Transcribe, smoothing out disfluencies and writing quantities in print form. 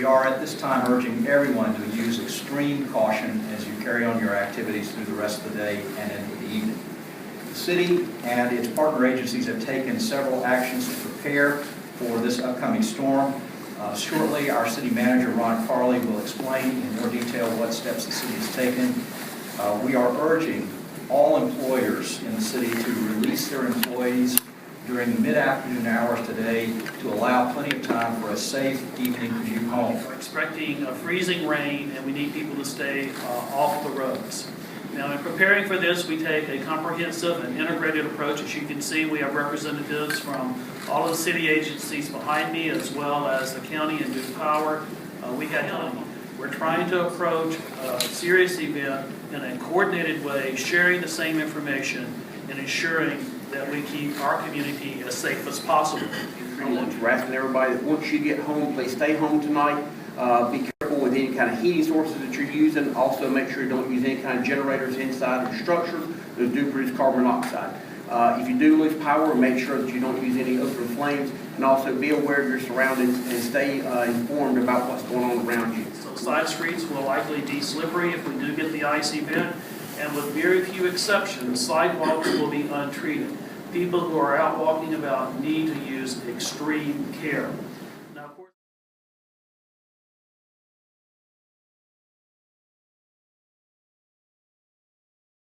are at this time urging everyone to use extreme caution as you carry on your activities through the rest of the day and into the evening. The city and its partner agencies have taken several actions to prepare for this upcoming storm. Shortly, our city manager, Ron Carley, will explain in more detail what steps the city has taken. We are urging all employers in the city to release their employees during the mid-afternoon hours today to allow plenty of time for a safe evening commute home. We're expecting a freezing rain, and we need people to stay off the roads. Now, in preparing for this, we take a comprehensive and integrated approach. As you can see, we have representatives from all of the city agencies behind me, as well as the county and Duke Power. We're trying to approach a serious event in a coordinated way, sharing the same information and ensuring that we keep our community as safe as possible. We're asking everybody that once you get home, please stay home tonight. Be careful with any kind of heating sources that you're using. Also, make sure you don't use any kind of generators inside of your structures. Those do produce carbon monoxide. If you do lose power, make sure that you don't use any open flames, and also be aware of your surroundings and stay informed about what's going on around you. So side streets will likely be slippery if we do get the ice event, and with very few exceptions, sidewalks will be untreated. People who are out walking about need to use extreme care.